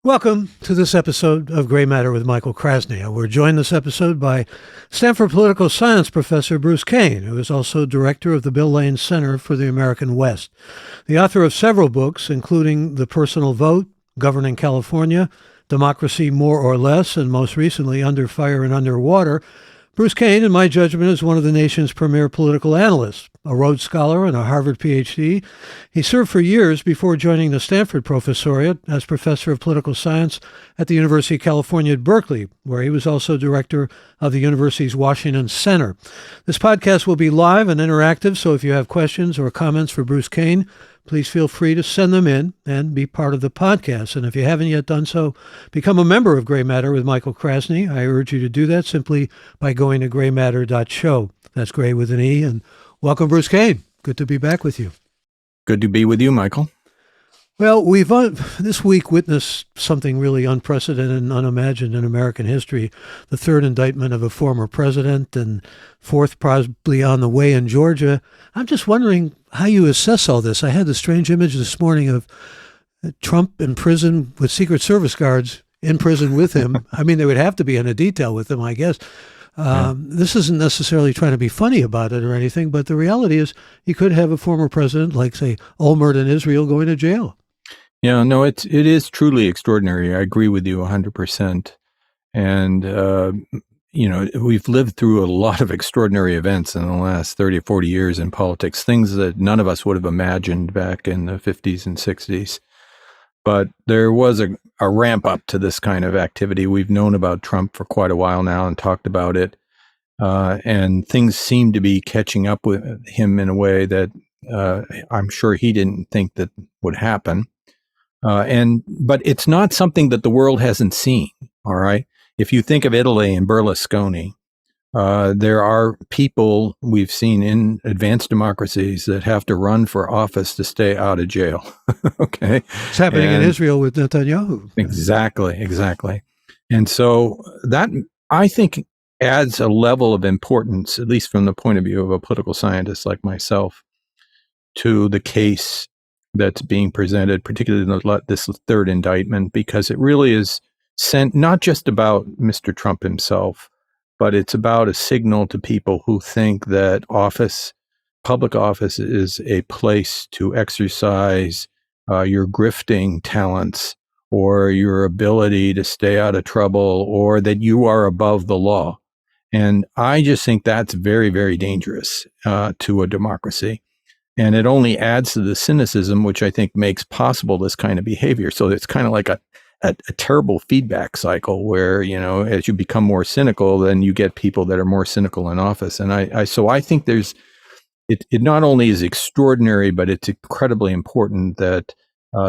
Welcome to this episode of Gray Matter with Michael Krasny. We're joined this episode by Stanford political science professor Bruce Cain, who is also director of the Bill Lane Center for the American West. The author of several books, including The Personal Vote, Governing California, Democracy More or Less, and most recently, Under Fire and Underwater, Bruce Cain, in my judgment, is one of the nation's premier political analysts. A Rhodes Scholar and a Harvard PhD, he served for years before joining the Stanford Professoriate as professor of political science at the University of California at Berkeley, where he was also director of the university's Washington Center. This podcast will be live and interactive, so if you have questions or comments for Bruce Cain, please feel free to send them in and be part of the podcast. And if you haven't yet done so, become a member of Gray Matter with Michael Krasny. I urge you to do that simply by going to graymatter.show. That's Gray with an E. And welcome, Bruce Cain. Good to be back with you. Good to be with you, Michael. Well, we've this week witnessed something really unprecedented and unimagined in American history. The third indictment of a former president and fourth probably on the way in Georgia. I'm just wondering how you assess all this. I had the strange image this morning of Trump in prison with Secret Service guards in prison with him. I mean, they would have to be in a detail with him, I guess. This isn't necessarily trying to be funny about it or anything, but the reality is you could have a former president like, say, Olmert in Israel going to jail. Yeah, no, it is truly extraordinary. I agree with you 100%. And, we've lived through a lot of extraordinary events in the last 30 or 40 years in politics, things that none of us would have imagined back in the 50s and 60s. But there was a ramp up to this kind of activity. We've known about Trump for quite a while now and talked about it. And things seem to be catching up with him in a way that I'm sure he didn't think that would happen. But it's not something that the world hasn't seen, all right? If you think of Italy and Berlusconi, there are people we've seen in advanced democracies that have to run for office to stay out of jail. Okay. It's happening in Israel with Netanyahu. Exactly. And so that, I think, adds a level of importance, at least from the point of view of a political scientist like myself, to the case that's being presented, particularly in this third indictment, because it really is sent not just about Mr. Trump himself, but it's about a signal to people who think that public office is a place to exercise your grifting talents or your ability to stay out of trouble, or that you are above the law. And I just think that's very, very dangerous to a democracy. And it only adds to the cynicism, which I think makes possible this kind of behavior. So it's kind of like a terrible feedback cycle where, as you become more cynical, then you get people that are more cynical in office. And I think it not only is extraordinary, but it's incredibly important that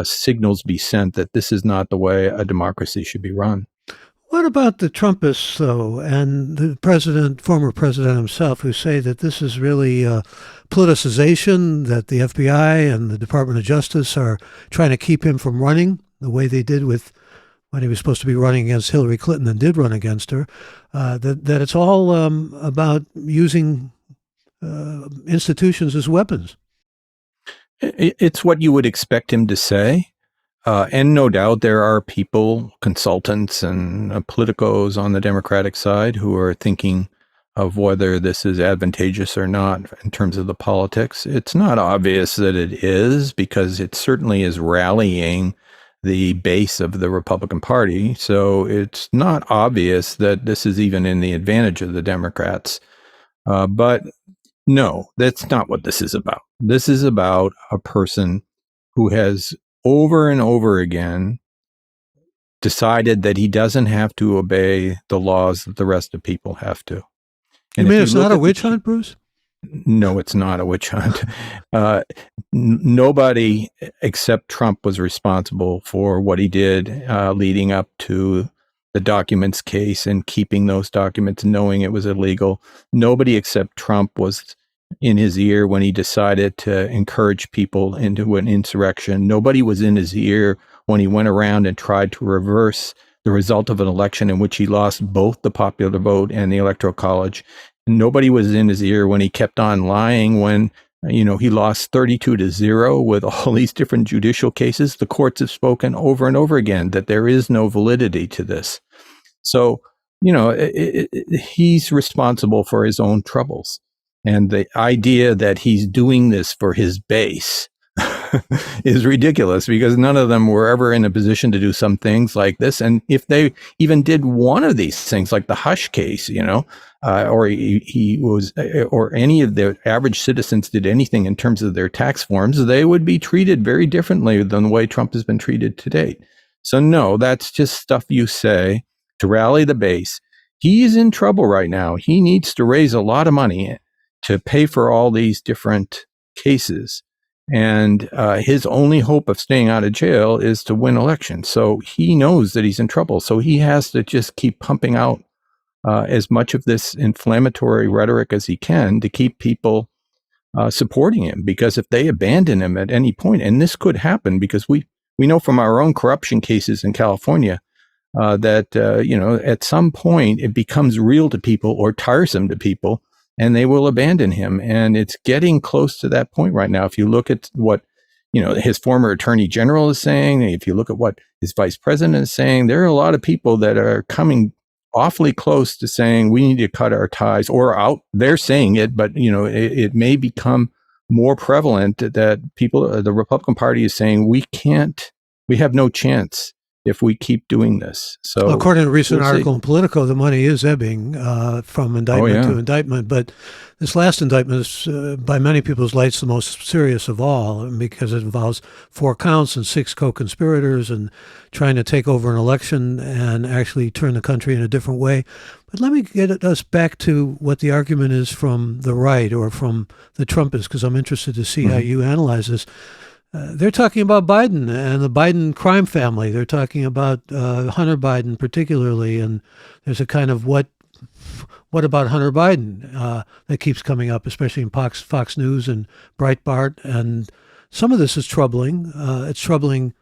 signals be sent that this is not the way a democracy should be run. What about the Trumpists, though, and the former president himself, who say that this is really politicization, that the FBI and the Department of Justice are trying to keep him from running the way they did with when he was supposed to be running against Hillary Clinton and did run against her, that it's all about using institutions as weapons? It's what you would expect him to say. And no doubt there are people, consultants and politicos on the Democratic side who are thinking of whether this is advantageous or not in terms of the politics. It's not obvious that it is, because it certainly is rallying the base of the Republican Party. So it's not obvious that this is even in the advantage of the Democrats. But no, that's not what this is about. This is about a person who has over and over again decided that he doesn't have to obey the laws that the rest of people have to. You mean it's not a witch hunt, Bruce? No, it's not a witch hunt. Nobody except Trump was responsible for what he did leading up to the documents case and keeping those documents, knowing it was illegal. Nobody except Trump was in his ear when he decided to encourage people into an insurrection. Nobody was in his ear when he went around and tried to reverse the result of an election in which he lost both the popular vote and the Electoral College. Nobody was in his ear when he kept on lying when He lost 32-0 with all these different judicial cases. The courts have spoken over and over again that there is no validity to this. So, he's responsible for his own troubles. And the idea that he's doing this for his base is ridiculous, because none of them were ever in a position to do some things like this. And if they even did one of these things, like the Hush case, or he was, or any of the average citizens did anything in terms of their tax forms, they would be treated very differently than the way Trump has been treated to date. So no, that's just stuff you say to rally the base. He's in trouble right now. He needs to raise a lot of money to pay for all these different cases. And his only hope of staying out of jail is to win elections. So he knows that he's in trouble. So he has to just keep pumping out as much of this inflammatory rhetoric as he can to keep people supporting him. Because if they abandon him at any point, and this could happen, because we know from our own corruption cases in California that at some point it becomes real to people or tiresome to people, and they will abandon him. And it's getting close to that point right now. If you look at what his former attorney general is saying, if you look at what his vice president is saying, there are a lot of people that are coming awfully close to saying we need to cut our ties, or out. They're saying it, but it may become more prevalent that people, the Republican Party is saying we have no chance if we keep doing this. So, according to a recent article in Politico, the money is ebbing from indictment to indictment. But this last indictment is, by many people's lights, the most serious of all, because it involves 4 counts and 6 co-conspirators and trying to take over an election and actually turn the country in a different way. But let me get us back to what the argument is from the right or from the Trumpists, because I'm interested to see how you analyze this. They're talking about Biden and the Biden crime family. They're talking about Hunter Biden particularly, and there's a kind of what about Hunter Biden that keeps coming up, especially in Fox News and Breitbart. And some of this is troubling. It's troubling,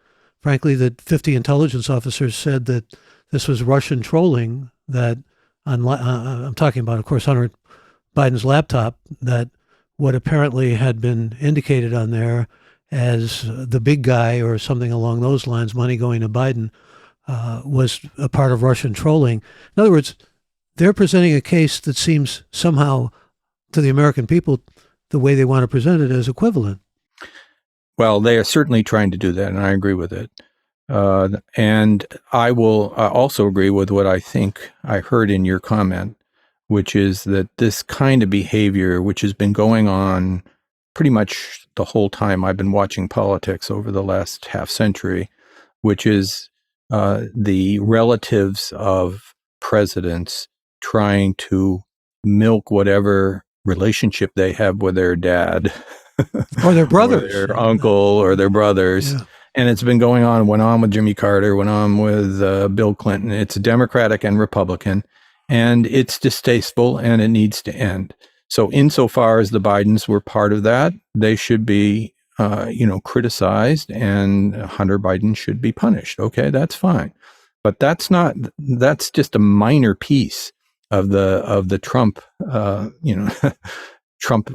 frankly, that 50 intelligence officers said that this was Russian trolling, that I'm talking about, of course, Hunter Biden's laptop, that what apparently had been indicated on there as the big guy or something along those lines, money going to Biden, was a part of Russian trolling. In other words, they're presenting a case that seems somehow to the American people, the way they want to present it, as equivalent. Well, they are certainly trying to do that, and I agree with it. And I will also agree with what I think I heard in your comment, which is that this kind of behavior, which has been going on pretty much the whole time I've been watching politics over the last half century, which is the relatives of presidents trying to milk whatever relationship they have with their dad or their brothers, or their uncle or their brothers. Yeah. And it's been going on, went on with Jimmy Carter, went on with Bill Clinton. It's Democratic and Republican, and it's distasteful, and it needs to end. So insofar as the Bidens were part of that, they should be, criticized, and Hunter Biden should be punished. Okay, that's fine. But that's just a minor piece of the Trump, Trump,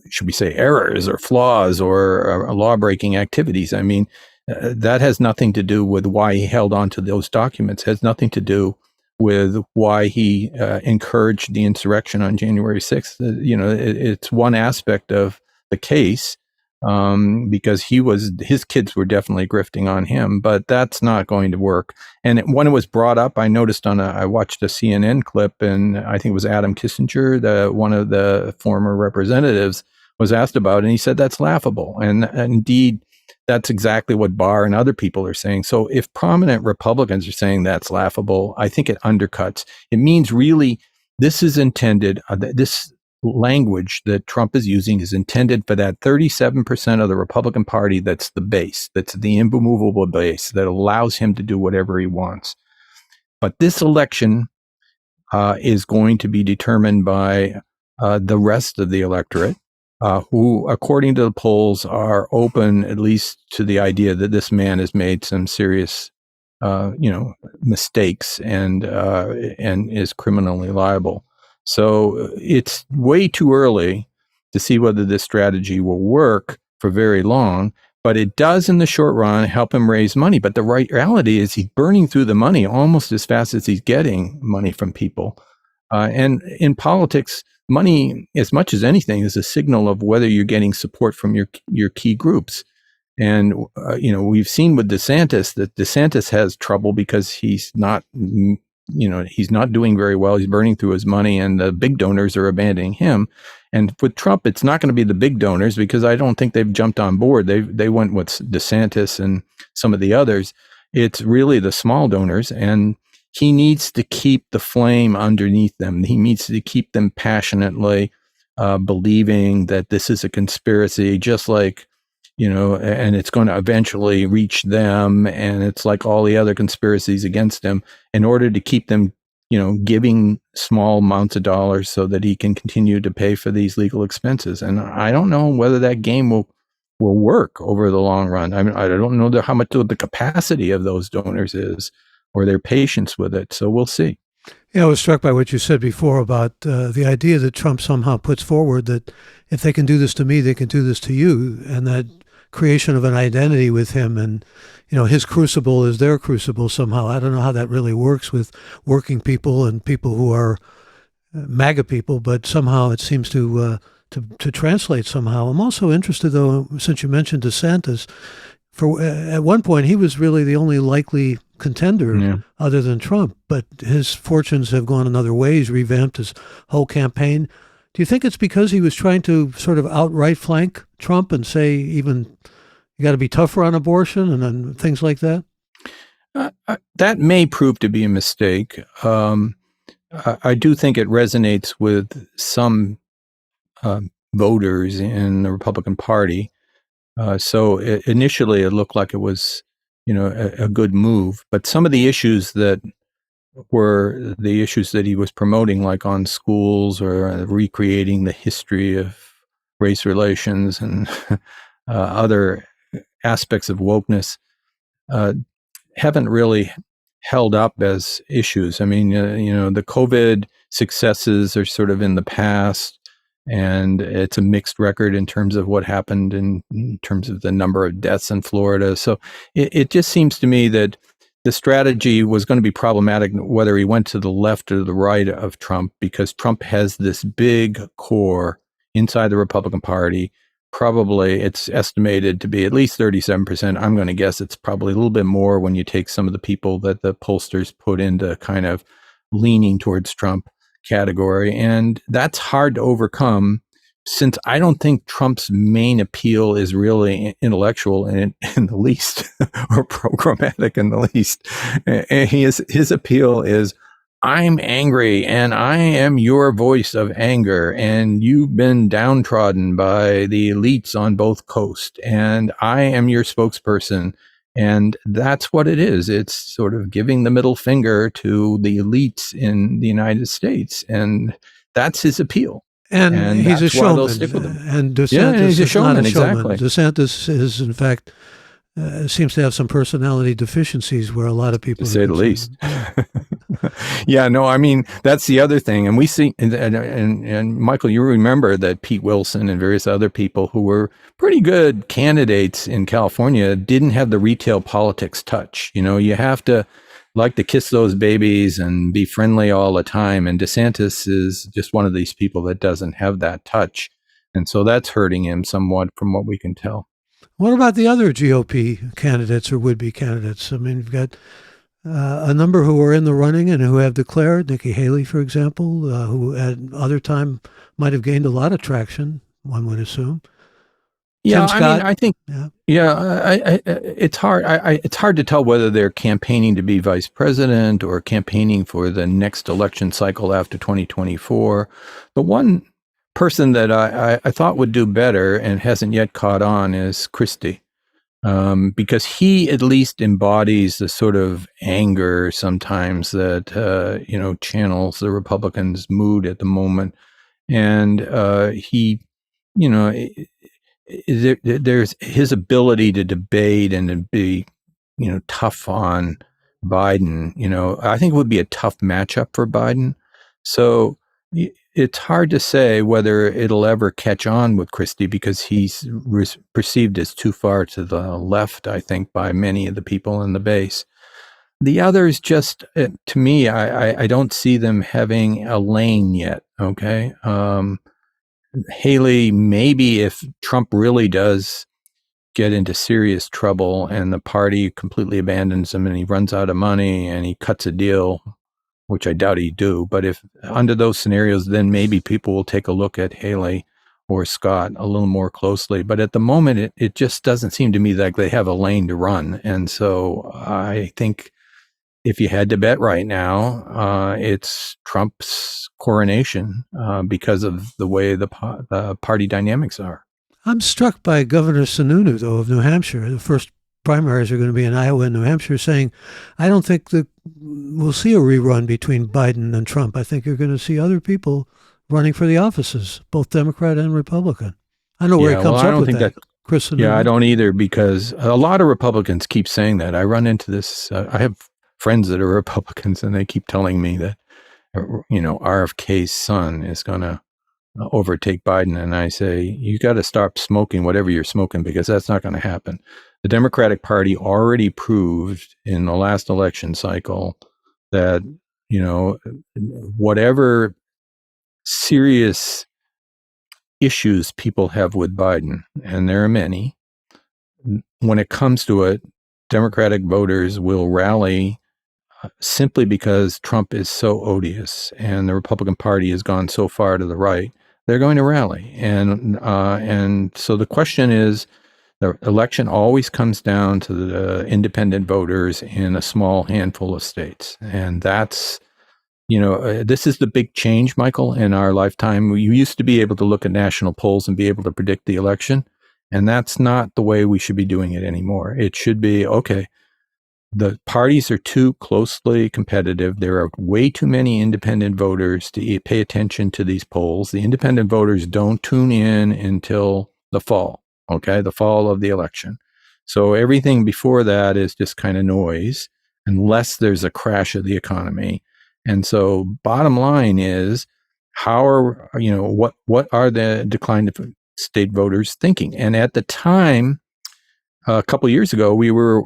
should we say, errors or flaws or law-breaking activities. I mean, that has nothing to do with why he held on to those documents. It has nothing to do with why he encouraged the insurrection on January 6th. It's one aspect of the case, because his kids were definitely grifting on him, but that's not going to work. And when it was brought up, I noticed I watched a CNN clip, and I think it was Adam Kissinger, one of the former representatives, was asked about it, and he said that's laughable. And indeed, that's exactly what Barr and other people are saying. So if prominent Republicans are saying that's laughable, I think it undercuts. It means really this is intended, this language that Trump is using is intended for that 37% of the Republican Party that's the base, that's the immovable base that allows him to do whatever he wants. But this election is going to be determined by the rest of the electorate, who, according to the polls, are open at least to the idea that this man has made some serious, mistakes and is criminally liable. So it's way too early to see whether this strategy will work for very long. But it does, in the short run, help him raise money. But the reality is he's burning through the money almost as fast as he's getting money from people. And in politics, money, as much as anything, is a signal of whether you're getting support from your key groups. And we've seen with DeSantis that DeSantis has trouble because he's not doing very well. He's burning through his money, and the big donors are abandoning him. And with Trump, it's not going to be the big donors because I don't think they've jumped on board. They went with DeSantis and some of the others. It's really the small donors, and he needs to keep the flame underneath them. He needs to keep them passionately believing that this is a conspiracy, just like, and it's going to eventually reach them. And it's like all the other conspiracies against him, in order to keep them, giving small amounts of dollars so that he can continue to pay for these legal expenses. And I don't know whether that game will work over the long run. I mean, I don't know how much the capacity of those donors is, or their patience with it. So we'll see. Yeah, I was struck by what you said before about the idea that Trump somehow puts forward that if they can do this to me, they can do this to you, and that creation of an identity with him, and his crucible is their crucible somehow. I don't know how that really works with working people and people who are MAGA people, but somehow it seems to translate somehow. I'm also interested, though, since you mentioned DeSantis, at one point he was really the only likely contender other than Trump, but his fortunes have gone another way. He's revamped his whole campaign. Do you think it's because he was trying to sort of outright flank Trump and say even you got to be tougher on abortion and things like that? That may prove to be a mistake. I do think it resonates with some voters in the Republican Party. So initially it looked like it was, a good move. But some of the issues that were the issues that he was promoting, like on schools or recreating the history of race relations and other aspects of wokeness, haven't really held up as issues. I mean, the COVID successes are sort of in the past, and it's a mixed record in terms of what happened in terms of the number of deaths in Florida. So it just seems to me that the strategy was going to be problematic whether he went to the left or the right of Trump, because Trump has this big core inside the Republican Party. Probably it's estimated to be at least 37%. I'm going to guess it's probably a little bit more when you take some of the people that the pollsters put into kind of leaning towards Trump category. And that's hard to overcome, since I don't think Trump's main appeal is really intellectual in the least, or programmatic in the least. And his appeal is, I'm angry and I am your voice of anger, and you've been downtrodden by the elites on both coasts, and I am your spokesperson. And that's what it is. It's sort of giving the middle finger to the elites in the United States. And that's his appeal. And he's a showman. Stick with him. And DeSantis he's a showman, is not a exactly. showman. DeSantis is, in fact, seems to have some personality deficiencies where a lot of people, to say the least. Yeah, no, I mean, that's the other thing. And we see, and Michael, you remember that Pete Wilson and various other people who were pretty good candidates in California didn't have the retail politics touch. You have to like to kiss those babies and be friendly all the time. And DeSantis is just one of these people that doesn't have that touch. And so that's hurting him somewhat from what we can tell. What about the other GOP candidates or would-be candidates? I mean, you've got a number who are in the running and who have declared. Nikki Haley, for example, who at other time might have gained a lot of traction, one would assume. Yeah, Tim Scott, I mean, I think, it's hard. It's hard to tell whether they're campaigning to be vice president or campaigning for the next election cycle after 2024. The one person that I thought would do better and hasn't yet caught on is Christie, because he at least embodies the sort of anger sometimes that, channels the Republicans' mood at the moment. And he, there's his ability to debate and to be, tough on Biden. I think it would be a tough matchup for Biden. So it's hard to say whether it'll ever catch on with Christie because he's perceived as too far to the left, I think, by many of the people in the base. The others just, to me, I don't see them having a lane yet. Okay. Haley, maybe if Trump really does get into serious trouble and the party completely abandons him and he runs out of money and he cuts a deal, which I doubt he'd do. But if under those scenarios, then maybe people will take a look at Haley or Scott a little more closely. But at the moment, it just doesn't seem to me like they have a lane to run. And so I think if you had to bet right now, it's Trump's coronation because of the way the party dynamics are. I'm struck by Governor Sununu, though, of New Hampshire. The first primaries are going to be in Iowa and New Hampshire, saying, I don't think that we'll see a rerun between Biden and Trump. I think you're going to see other people running for the offices, both Democrat and Republican. I don't know where he comes up with that. Chris Sununu. Yeah, I don't either, because a lot of Republicans keep saying that. I run into this. I have friends that are Republicans, and they keep telling me that, RFK's son is going to overtake Biden. And I say, you got to stop smoking whatever you're smoking, because that's not going to happen. The Democratic Party already proved in the last election cycle that, whatever serious issues people have with Biden, and there are many, when it comes to it, Democratic voters will rally simply because Trump is so odious and the Republican Party has gone so far to the right. They're going to rally. And so the question is, the election always comes down to the independent voters in a small handful of states. And that's, this is the big change, Michael, in our lifetime. You used to be able to look at national polls and be able to predict the election. And that's not the way we should be doing it anymore. It should be, okay, the parties are too closely competitive. There are way too many independent voters to pay attention to these polls. The independent voters don't tune in until the fall, the fall of the election. So everything before that is just kind of noise, unless there's a crash of the economy. And so bottom line is, what are the declined state voters thinking? And at the time, a couple of years ago, Biden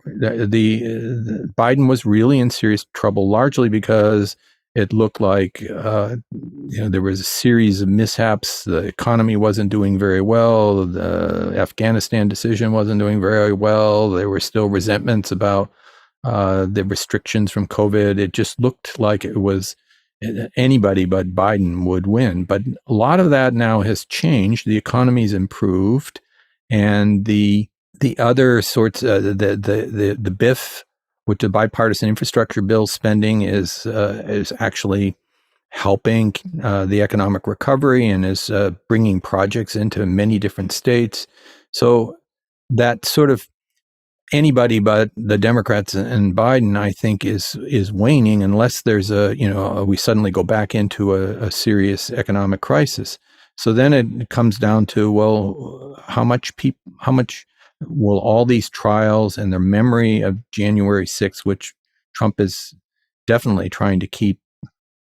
was really in serious trouble, largely because it looked like there was a series of mishaps. The economy wasn't doing very well. The Afghanistan decision wasn't doing very well. There were still resentments about the restrictions from COVID. It just looked like it was anybody but Biden would win. But a lot of that now has changed. The economy's improved, and the other sorts, the BIF, with the bipartisan infrastructure bill spending, is actually helping the economic recovery and is bringing projects into many different states. So that sort of anybody but the Democrats and Biden, I think, is waning, unless there's we suddenly go back into a serious economic crisis. So then it comes down to, well, how much will all these trials and their memory of January 6th, which Trump is definitely trying to keep,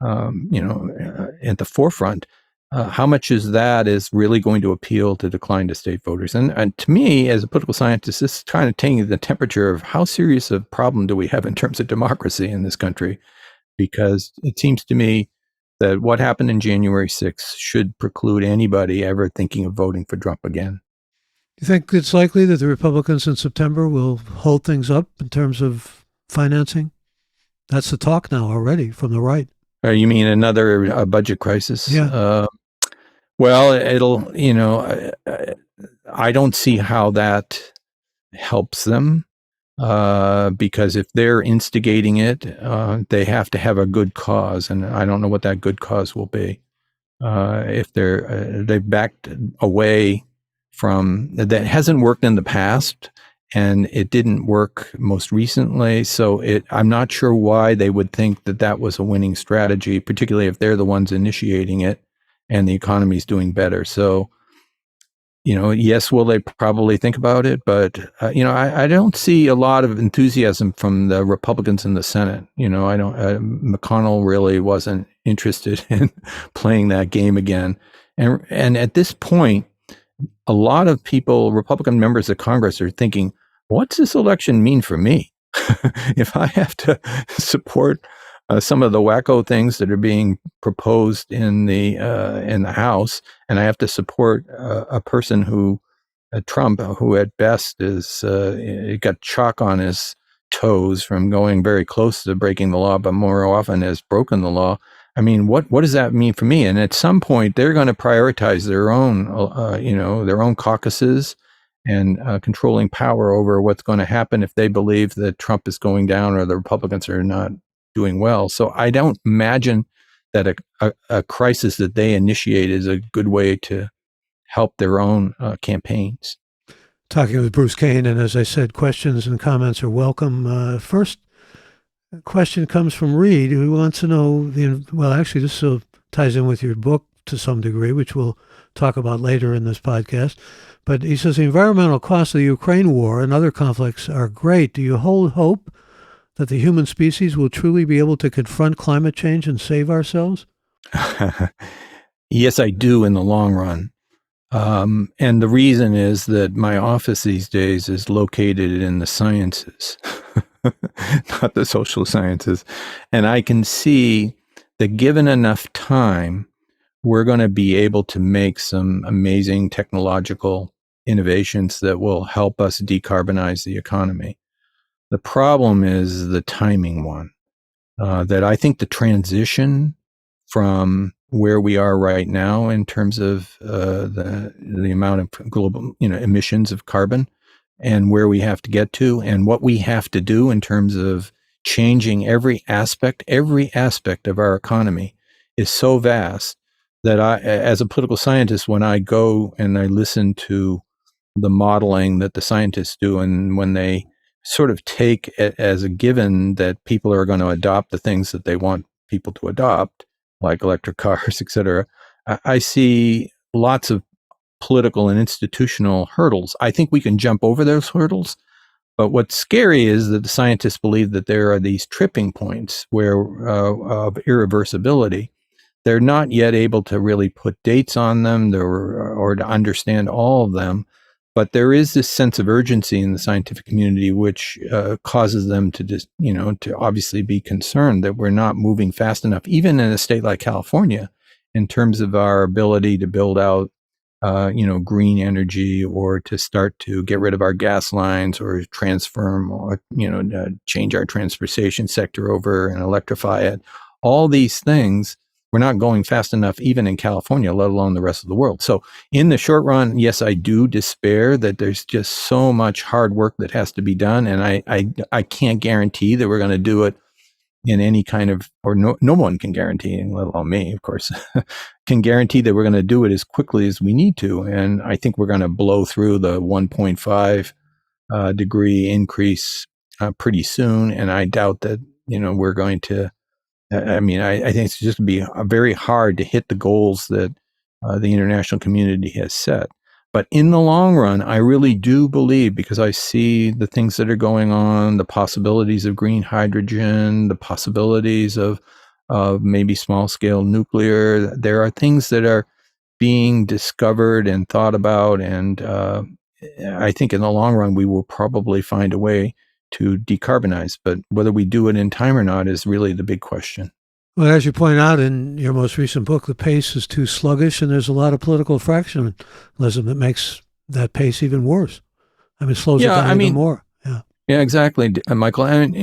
at the forefront, how much is really going to appeal to declined state voters? And to me, as a political scientist, this is kind of taking the temperature of how serious a problem do we have in terms of democracy in this country, because it seems to me that what happened in January 6th should preclude anybody ever thinking of voting for Trump again. You think it's likely that the Republicans in September will hold things up in terms of financing? That's the talk now already from the right. You mean another budget crisis? Yeah. Well, it'll, I don't see how that helps them, because if they're instigating it, they have to have a good cause, and I don't know what that good cause will be. If they've backed away from that, hasn't worked in the past, and it didn't work most recently. So I'm not sure why they would think that was a winning strategy, particularly if they're the ones initiating it and the economy's doing better. So yes, will they probably think about it? But, I don't see a lot of enthusiasm from the Republicans in the Senate. McConnell really wasn't interested in playing that game again. And at this point, a lot of people, Republican members of Congress, are thinking, what's this election mean for me? If I have to support some of the wacko things that are being proposed in the House, and I have to support a person who Trump, who at best is got chalk on his toes from going very close to breaking the law, but more often has broken the law. I mean, what does that mean for me? And at some point, they're going to prioritize their own caucuses and controlling power over what's going to happen if they believe that Trump is going down or the Republicans are not doing well. So I don't imagine that a crisis that they initiate is a good way to help their own campaigns. Talking with Bruce Cain, and as I said, questions and comments are welcome. First question comes from Reed, who wants to know actually, this ties in with your book to some degree, which we'll talk about later in this podcast. But he says the environmental costs of the Ukraine war and other conflicts are great. Do you hold hope that the human species will truly be able to confront climate change and save ourselves? Yes, I do in the long run. And the reason is that my office these days is located in the sciences, not the social sciences. And I can see that given enough time, we're going to be able to make some amazing technological innovations that will help us decarbonize the economy. The problem is the timing one, that I think the transition from where we are right now in terms of the amount of global emissions of carbon and where we have to get to and what we have to do in terms of changing every aspect of our economy is so vast that I, as a political scientist, when I go and I listen to the modeling that the scientists do, and when they sort of take it as a given that people are going to adopt the things that they want people to adopt, like electric cars, et cetera, I see lots of political and institutional hurdles. I think we can jump over those hurdles. But what's scary is that the scientists believe that there are these tripping points where of irreversibility. They're not yet able to really put dates on them or to understand all of them. But there is this sense of urgency in the scientific community, which causes them to just, to obviously be concerned that we're not moving fast enough, even in a state like California, in terms of our ability to build out, green energy, or to start to get rid of our gas lines or transform or, change our transportation sector over and electrify it. All these things, we're not going fast enough, even in California, let alone the rest of the world. So in the short run, yes, I do despair that there's just so much hard work that has to be done. And I can't guarantee that we're going to do it in any kind of, or no one can guarantee, let alone me, of course, can guarantee that we're going to do it as quickly as we need to. And I think we're going to blow through the 1.5 degree increase pretty soon. And I doubt that, we're going to, I think it's just going to be very hard to hit the goals that the international community has set. But in the long run, I really do believe, because I see the things that are going on, the possibilities of green hydrogen, the possibilities of maybe small scale nuclear. There are things that are being discovered and thought about. And I think in the long run, we will probably find a way to decarbonize. But whether we do it in time or not is really the big question. Well, as you point out in your most recent book, the pace is too sluggish, and there's a lot of political fractionalism that makes that pace even worse. It slows it down even more. Yeah, exactly, Michael. And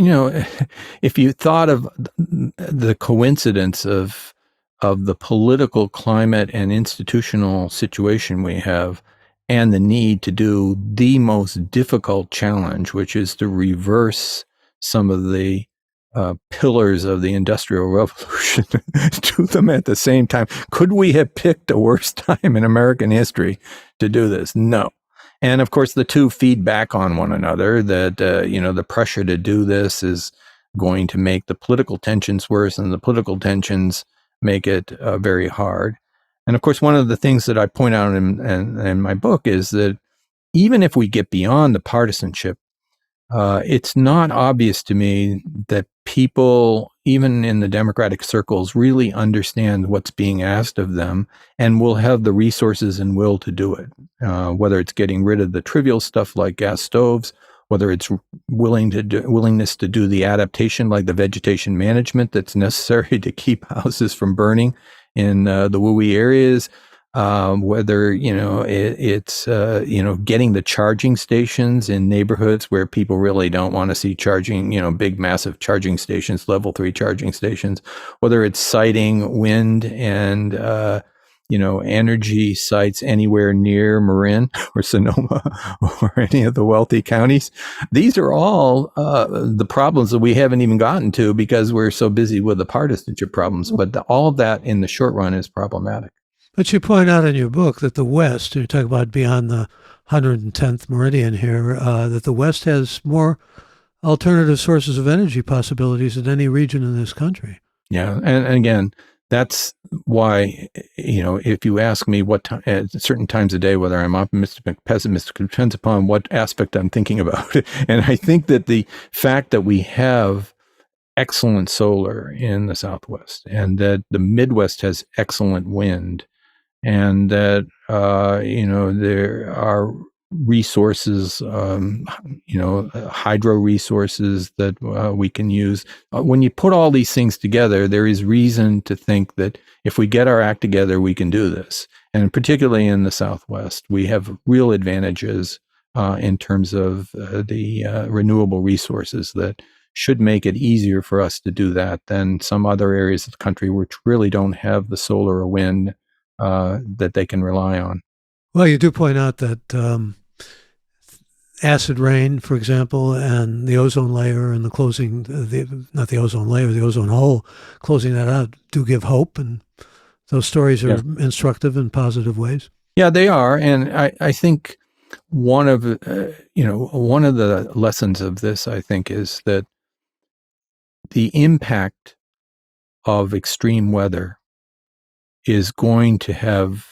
if you thought of the coincidence of the political climate and institutional situation we have, and the need to do the most difficult challenge, which is to reverse some of the pillars of the Industrial Revolution, do them at the same time. Could we have picked a worse time in American history to do this? No. And of course, the two feed back on one another, that, the pressure to do this is going to make the political tensions worse, and the political tensions make it very hard. And of course, one of the things that I point out in my book is that even if we get beyond the partisanship, it's not obvious to me that people, even in the Democratic circles, really understand what's being asked of them and will have the resources and will to do it. Whether it's getting rid of the trivial stuff like gas stoves, whether it's willingness to do the adaptation like the vegetation management that's necessary to keep houses from burning in the WUI areas, whether it's getting the charging stations in neighborhoods where people really don't want to see charging, big massive charging stations, level 3 charging stations, whether it's siting wind and energy sites anywhere near Marin or Sonoma or any of the wealthy counties. These are all the problems that we haven't even gotten to because we're so busy with the partisanship problems. But all of that in the short run is problematic. But you point out in your book that the West, you talk about beyond the 110th meridian here, that the West has more alternative sources of energy possibilities than any region in this country. Yeah. And again, that's why, if you ask me what time, at certain times of day, whether I'm optimistic or pessimistic, it depends upon what aspect I'm thinking about. And I think that the fact that we have excellent solar in the Southwest and that the Midwest has excellent wind and that, there are resources, hydro resources that we can use. When you put all these things together, there is reason to think that if we get our act together, we can do this. And particularly in the Southwest, we have real advantages in terms of the renewable resources that should make it easier for us to do that than some other areas of the country which really don't have the solar or wind that they can rely on. Well, you do point out that acid rain, for example, and the ozone layer and the closing, not the ozone layer, the ozone hole, closing that out do give hope. And those stories are instructive in positive ways. Yeah, they are. And I think one of the lessons of this, I think, is that the impact of extreme weather is going to have,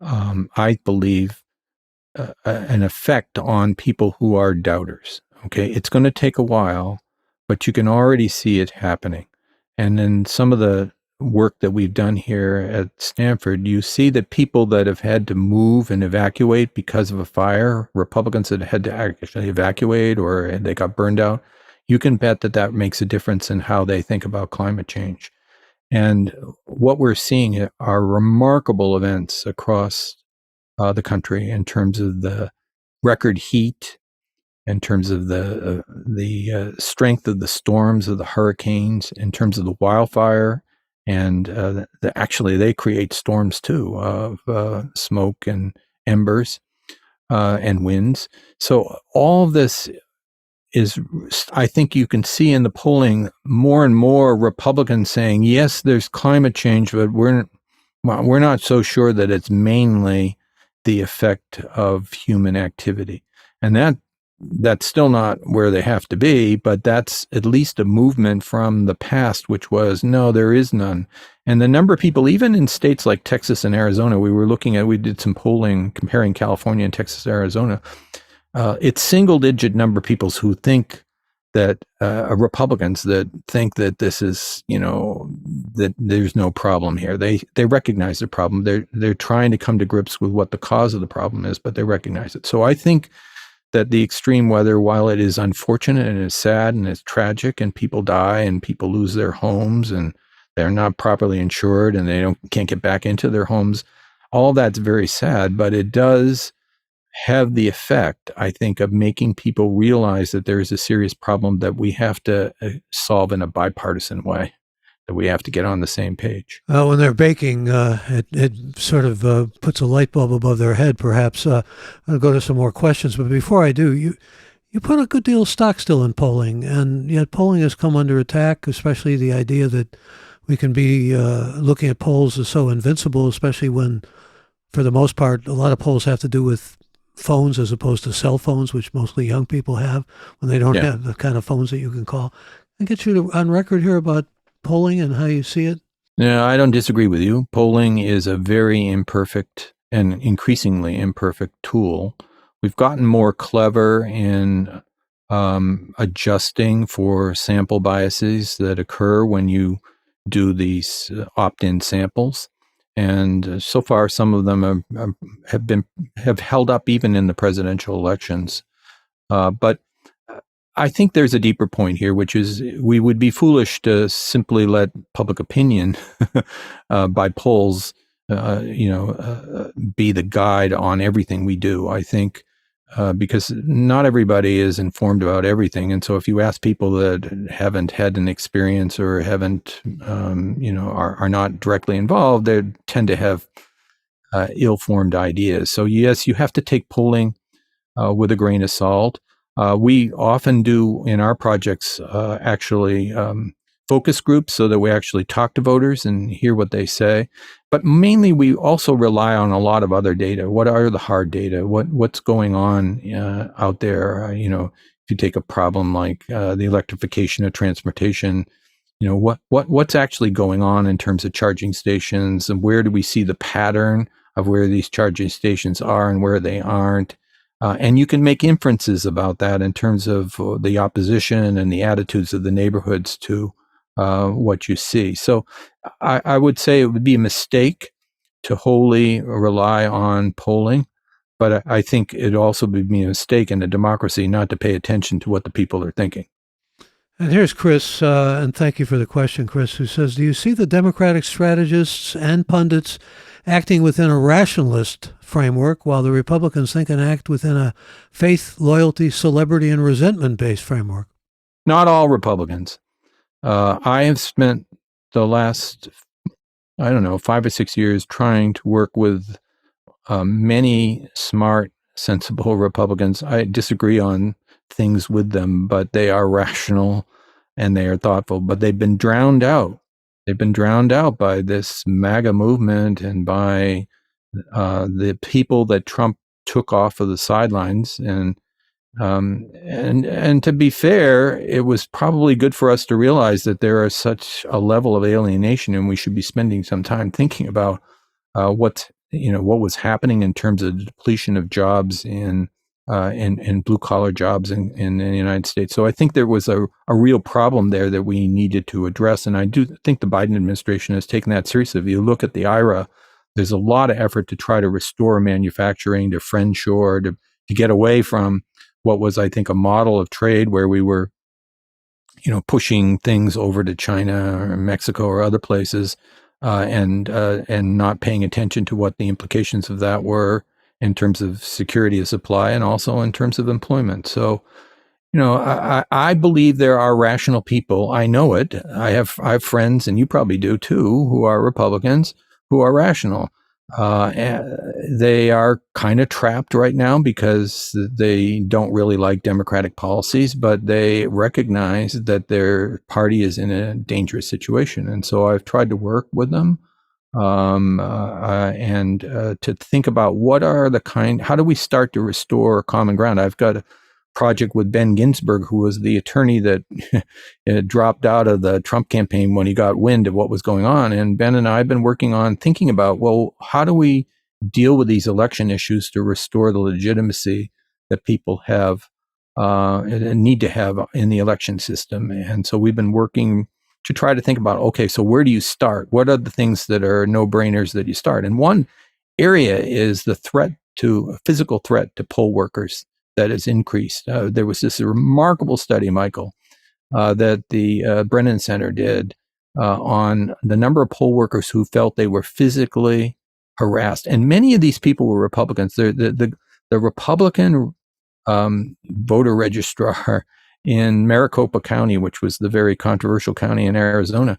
I believe, an effect on people who are doubters. Okay, it's going to take a while, but you can already see it happening. And in some of the work that we've done here at Stanford, you see that people that have had to move and evacuate because of a fire, Republicans that had to actually evacuate or they got burned out, you can bet that that makes a difference in how they think about climate change. And what we're seeing are remarkable events across the country in terms of the record heat, in terms of the strength of the storms, of the hurricanes, in terms of the wildfire. And actually, they create storms too of smoke and embers and winds. So all of this is, I think you can see in the polling more and more Republicans saying, yes, there's climate change, but we're not so sure that it's mainly the effect of human activity. And that's still not where they have to be, but that's at least a movement from the past, which was, no, there is none. And the number of people, even in states like Texas and Arizona, we did some polling comparing California and Texas, Arizona. It's single-digit number of people who think that Republicans that think that this is, that there's no problem here. They recognize the problem. They're trying to come to grips with what the cause of the problem is, but they recognize it. So I think that the extreme weather, while it is unfortunate and it's sad and it's tragic and people die and people lose their homes and they're not properly insured and they can't get back into their homes, all that's very sad, but it does have the effect, I think, of making people realize that there is a serious problem that we have to solve in a bipartisan way, that we have to get on the same page. When they're baking, it sort of puts a light bulb above their head, perhaps. I'll go to some more questions, but before I do, you put a good deal of stock still in polling, and yet polling has come under attack, especially the idea that we can be looking at polls as so invincible, especially when, for the most part, a lot of polls have to do with phones as opposed to cell phones, which mostly young people have when they don't have the kind of phones that you can call. And get you on record here about polling and how you see it. No, I don't disagree with you. Polling is a very imperfect and increasingly imperfect tool. We've gotten more clever in adjusting for sample biases that occur when you do these opt-in samples, and so far some of them have held up even in the presidential elections. But I think there's a deeper point here, which is we would be foolish to simply let public opinion by polls, be the guide on everything we do. I think because not everybody is informed about everything, and so if you ask people that haven't had an experience or haven't, are not directly involved, they tend to have ill-formed ideas. So yes, you have to take polling with a grain of salt. We often do in our projects actually focus groups so that we actually talk to voters and hear what they say. But mainly, we also rely on a lot of other data. What are the hard data? What's going on out there? If you take a problem like the electrification of transportation, what's actually going on in terms of charging stations, and where do we see the pattern of where these charging stations are and where they aren't? And you can make inferences about that in terms of the opposition and the attitudes of the neighborhoods to what you see. So I would say it would be a mistake to wholly rely on polling, but I think it'd also be a mistake in a democracy not to pay attention to what the people are thinking. And here's Chris, and thank you for the question, Chris, who says, do you see the Democratic strategists and pundits acting within a rationalist framework while the Republicans think and act within a faith, loyalty, celebrity, and resentment-based framework? Not all Republicans. I have spent the last, 5 or 6 years trying to work with many smart, sensible Republicans. I disagree on things with them, but they are rational and they are thoughtful, but they've been drowned out. They've been drowned out by this MAGA movement and by the people that Trump took off of the sidelines. And to be fair, it was probably good for us to realize that there is such a level of alienation, and we should be spending some time thinking about what was happening in terms of the depletion of jobs in blue collar jobs in the United States. So I think there was a real problem there that we needed to address, and I do think the Biden administration has taken that seriously. If you look at the IRA, there's a lot of effort to try to restore manufacturing, to friendshore, to get away from what was, I think, a model of trade where we were, pushing things over to China or Mexico or other places, and not paying attention to what the implications of that were in terms of security of supply and also in terms of employment. So, I believe there are rational people. I know it. I have friends, and you probably do too, who are Republicans who are rational. They are kind of trapped right now because they don't really like Democratic policies, but they recognize that their party is in a dangerous situation. And so I've tried to work with them and to think about how do we start to restore common ground? I've got a project with Ben Ginsberg, who was the attorney that dropped out of the Trump campaign when he got wind of what was going on. And Ben and I have been working on thinking about, well, how do we deal with these election issues to restore the legitimacy that people have need to have in the election system? And so we've been working to try to think about, okay, so where do you start? What are the things that are no-brainers that you start? And one area is the physical threat to poll workers that has increased. There was this remarkable study, Michael, that the Brennan Center did on the number of poll workers who felt they were physically harassed. And many of these people were Republicans. The Republican voter registrar in Maricopa County, which was the very controversial county in Arizona,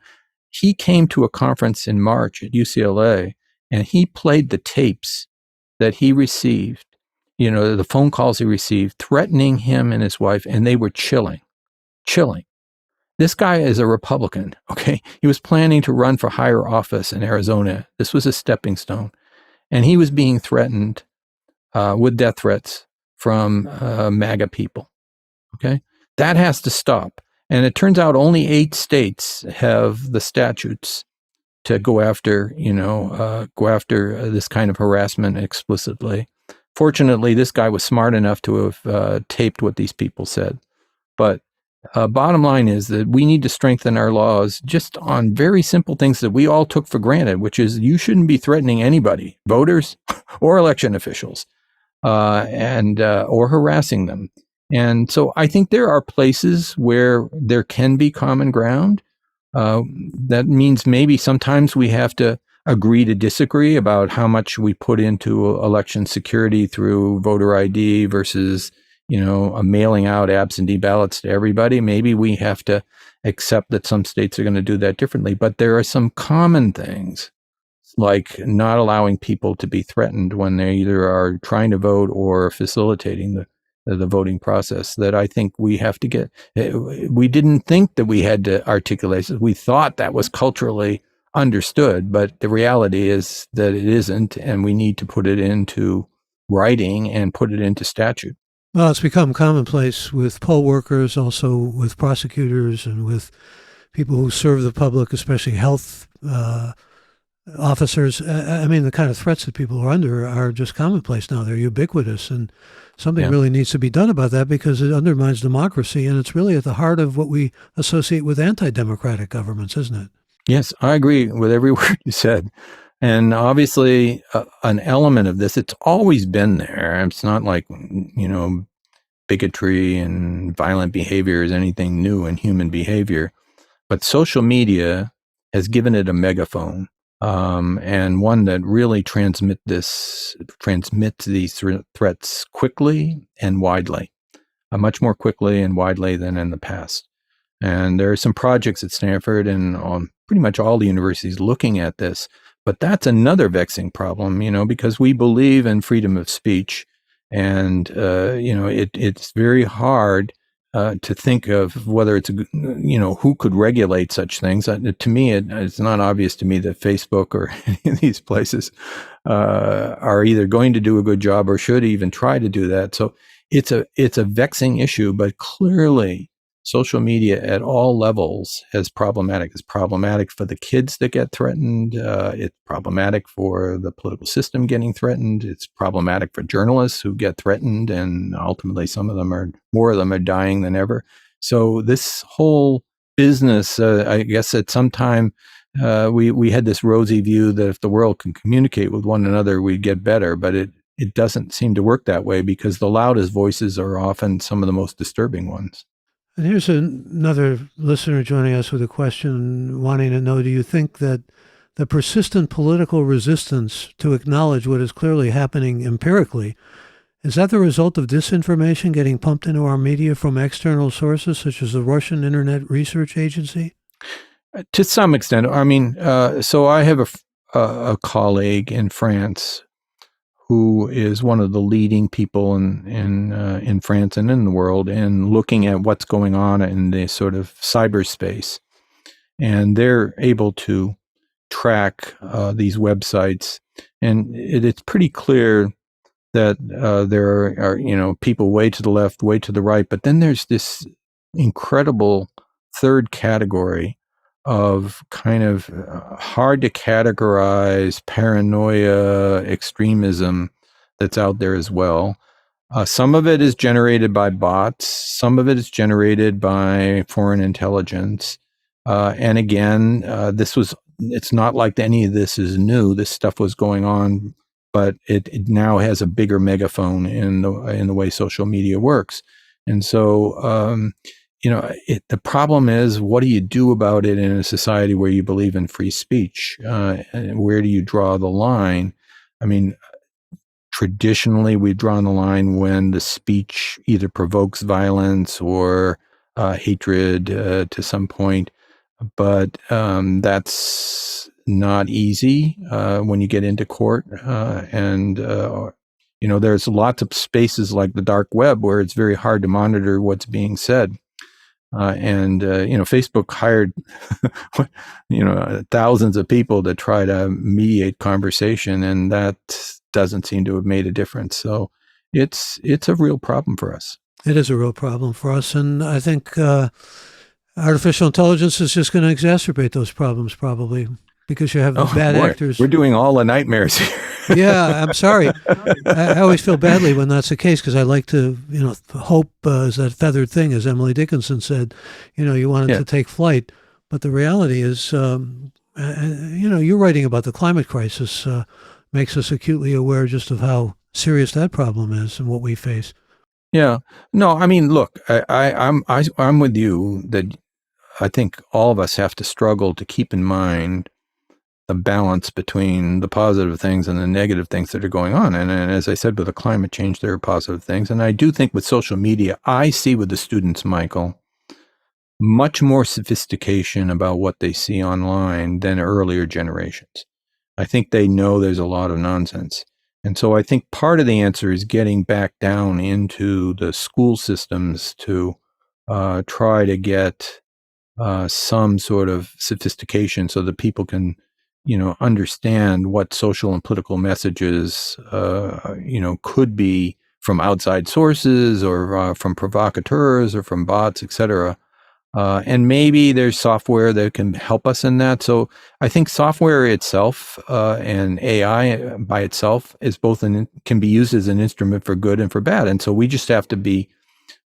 he came to a conference in March at UCLA, and he played the tapes that he received, the phone calls he received threatening him and his wife, and they were chilling. This guy is a Republican, okay? He was planning to run for higher office in Arizona. This was a stepping stone. And he was being threatened with death threats from MAGA people, okay? That has to stop. And it turns out only 8 states have the statutes to go after this kind of harassment explicitly. Fortunately, this guy was smart enough to have taped what these people said. But bottom line is that we need to strengthen our laws just on very simple things that we all took for granted, which is you shouldn't be threatening anybody, voters or election officials, or harassing them. And so I think there are places where there can be common ground. That means maybe sometimes we have to agree to disagree about how much we put into election security through voter ID versus, mailing out absentee ballots to everybody. Maybe we have to accept that some states are going to do that differently. But there are some common things, like not allowing people to be threatened when they either are trying to vote or facilitating the voting process, that I think we have to get. We didn't think that we had to articulate it. We thought that was culturally understood, but the reality is that it isn't, and we need to put it into writing and put it into statute. Well, it's become commonplace with poll workers, also with prosecutors and with people who serve the public, especially health officers. I mean, the kind of threats that people are under are just commonplace now. They're ubiquitous, and something really needs to be done about that because it undermines democracy, and it's really at the heart of what we associate with anti-democratic governments, isn't it? Yes, I agree with every word you said. And obviously, an element of this, it's always been there. It's not like, bigotry and violent behavior is anything new in human behavior. But social media has given it a megaphone, and one that really transmits these threats quickly and widely, much more quickly and widely than in the past. And there are some projects at Stanford and pretty much all the universities looking at this. But that's another vexing problem, because we believe in freedom of speech. And, it's very hard to think of whether it's, who could regulate such things. To me, it's not obvious to me that Facebook or any of these places are either going to do a good job or should even try to do that. So it's a vexing issue, but clearly social media at all levels is problematic. It's problematic for the kids that get threatened. It's problematic for the political system getting threatened. It's problematic for journalists who get threatened, and ultimately more of them are dying than ever. So this whole business, I guess at some time, we had this rosy view that if the world can communicate with one another, we'd get better. But it doesn't seem to work that way, because the loudest voices are often some of the most disturbing ones. And here's another listener joining us with a question, wanting to know, do you think that the persistent political resistance to acknowledge what is clearly happening empirically, is that the result of disinformation getting pumped into our media from external sources, such as the Russian Internet Research Agency? To some extent. I mean, so I have a colleague in France who is one of the leading people in France and in the world in looking at what's going on in the sort of cyberspace. And they're able to track these websites. And it's pretty clear that there are people way to the left, way to the right. But then there's this incredible third category of kind of hard to categorize paranoia, extremism that's out there as well. Some of it is generated by bots. Some of it is generated by foreign intelligence. And again, it's not like any of this is new. This stuff was going on, but it now has a bigger megaphone in the way social media works. And so, the problem is, what do you do about it in a society where you believe in free speech? Where do you draw the line? I mean, traditionally, we've drawn the line when the speech either provokes violence or hatred to some point. But that's not easy when you get into court. There's lots of spaces like the dark web where it's very hard to monitor what's being said. Facebook hired, thousands of people to try to mediate conversation, and that doesn't seem to have made a difference. So it's a real problem for us. It is a real problem for us. And I think artificial intelligence is just going to exacerbate those problems, probably. because you have Oh bad boy, actors. we're doing all the nightmares here. Yeah, I'm sorry. I always feel badly when that's the case because I like to, hope is that feathered thing, as Emily Dickinson said. You want it Yeah. to take flight, but the reality is, you're writing about the climate crisis makes us acutely aware just of how serious that problem is and what we face. Yeah. No, I mean, look, I'm with you that I think all of us have to struggle to keep in mind the balance between the positive things and the negative things that are going on. And as I said, with the climate change, there are positive things. And I do think with social media, I see with the students, Michael, much more sophistication about what they see online than earlier generations. I think they know there's a lot of nonsense. And so I think part of the answer is getting back down into the school systems to try to get some sort of sophistication so that people can, understand what social and political messages, could be from outside sources or from provocateurs or from bots, et cetera. And maybe there's software that can help us in that. So I think software itself and AI by itself is can be used as an instrument for good and for bad. And so we just have to be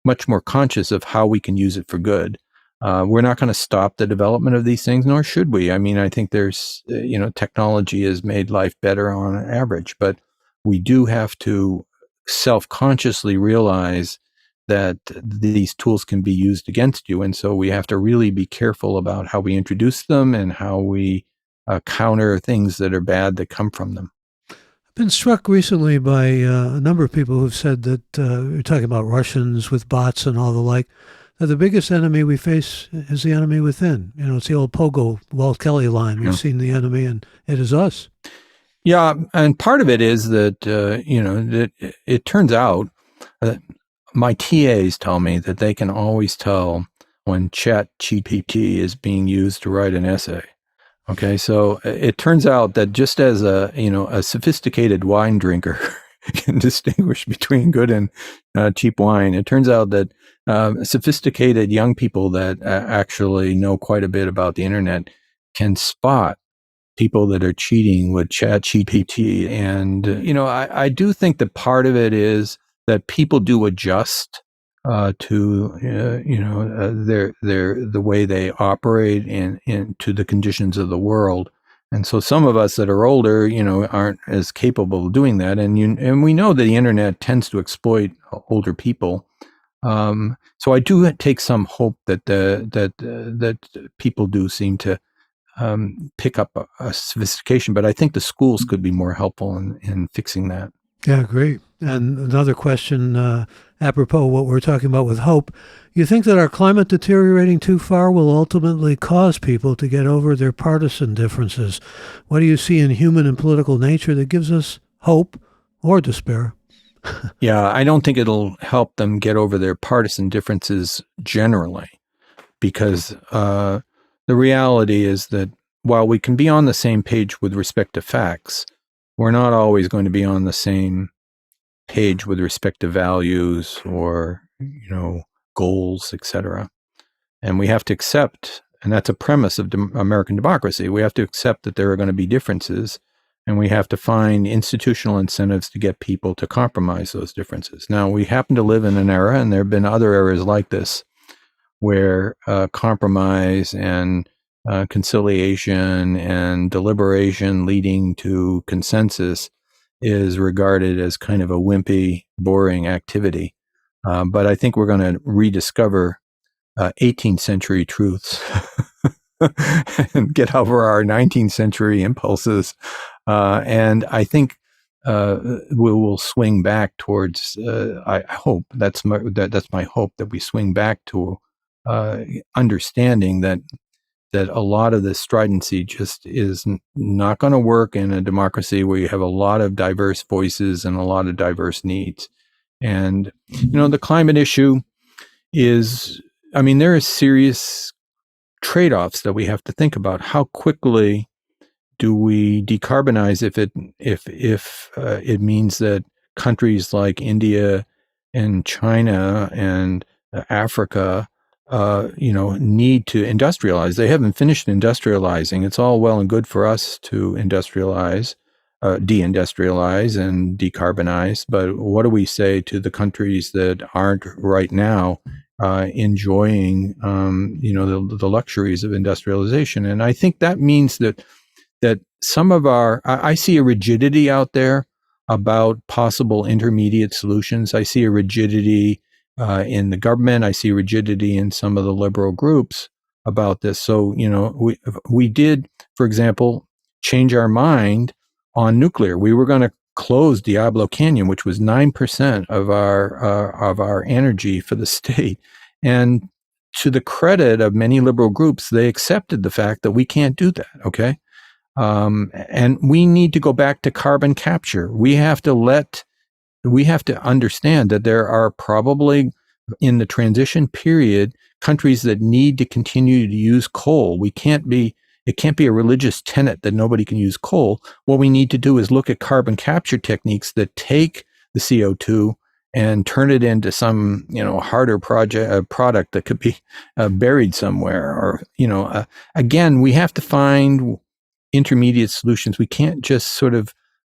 much more conscious of how we can use it for good. We're not going to stop the development of these things, nor should we. I mean, I think technology has made life better on average, but we do have to self-consciously realize that these tools can be used against you. And so we have to really be careful about how we introduce them and how we counter things that are bad that come from them. I've been struck recently by a number of people who've said that we're talking about Russians with bots and all the like, that the biggest enemy we face is the enemy within. It's the old Pogo Walt Kelly line. We've seen the enemy and it is us. Yeah. And part of it is that, that it turns out that my TAs tell me that they can always tell when ChatGPT is being used to write an essay. Okay, so it turns out that just as a sophisticated wine drinker can distinguish between good and cheap wine, it turns out that sophisticated young people that actually know quite a bit about the internet can spot people that are cheating with ChatGPT. And, I do think that part of it is that people do adjust to, the way they operate into the conditions of the world. And so some of us that are older, aren't as capable of doing that. And we know that the internet tends to exploit older people. So I do take some hope that people do seem to pick up a sophistication, but I think the schools could be more helpful in fixing that. Yeah, great. And another question, apropos what we're talking about with hope. You think that our climate deteriorating too far will ultimately cause people to get over their partisan differences? What do you see in human and political nature that gives us hope or despair? Yeah, I don't think it'll help them get over their partisan differences generally, because the reality is that while we can be on the same page with respect to facts, we're not always going to be on the same page with respect to values or, goals, etc. And we have to accept, and that's a premise of American democracy, we have to accept that there are going to be differences, and we have to find institutional incentives to get people to compromise those differences. Now, we happen to live in an era, and there have been other eras like this, where compromise and conciliation and deliberation leading to consensus is regarded as kind of a wimpy, boring activity. But I think we're going to rediscover 18th century truths and get over our 19th century impulses. And I think we will swing back towards, I hope, that's my hope, that we swing back to understanding that a lot of this stridency just is not going to work in a democracy where you have a lot of diverse voices and a lot of diverse needs. And, the climate issue is, there are serious trade-offs that we have to think about. How quickly do we decarbonize if it means that countries like India and China and Africa need to industrialize. They haven't finished industrializing. It's all well and good for us to industrialize, deindustrialize, and decarbonize. But what do we say to the countries that aren't right now enjoying, the luxuries of industrialization? And I think that means that some of I see a rigidity out there about possible intermediate solutions. I see a rigidity in the government. I see rigidity in some of the liberal groups about this. So, we did, for example, change our mind on nuclear. We were going to close Diablo Canyon, which was 9% of our energy for the state. And to the credit of many liberal groups, they accepted the fact that we can't do that. Okay. And we need to go back to carbon capture. We have to understand that there are probably in the transition period countries that need to continue to use coal. It can't be a religious tenet that nobody can use coal. What we need to do is look at carbon capture techniques that take the CO2 and turn it into some, harder product that could be buried somewhere. Or, again, we have to find intermediate solutions. We can't just sort of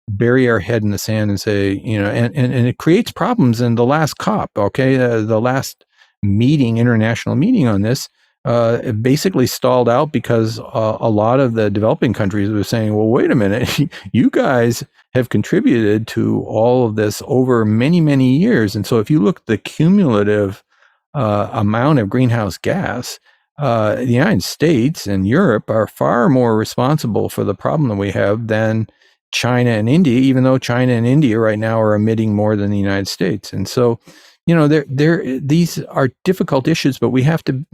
bury our head in the sand and say, and it creates problems in the last COP. Okay. The last international meeting on this, it basically stalled out because a lot of the developing countries were saying, well, wait a minute, you guys have contributed to all of this over many, many years. And so if you look at the cumulative amount of greenhouse gas, the United States and Europe are far more responsible for the problem that we have than China and India, even though China and India right now are emitting more than the United States. And so, these are difficult issues, but we have to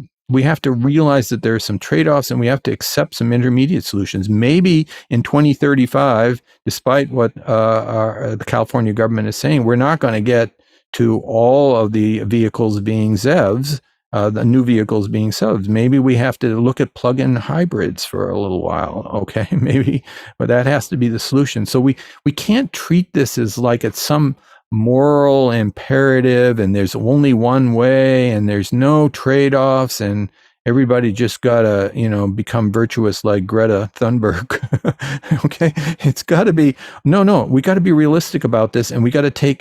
realize that there are some trade-offs, and we have to accept some intermediate solutions. Maybe in 2035, despite what the California government is saying, we're not going to get to all of the vehicles being ZEVs, the new vehicles being ZEVs. Maybe we have to look at plug-in hybrids for a little while. Okay, maybe, but that has to be the solution. So we can't treat this as like it's some moral imperative and there's only one way and there's no trade-offs and everybody just gotta, become virtuous like Greta Thunberg. Okay, it's got to be we got to be realistic about this, and we got to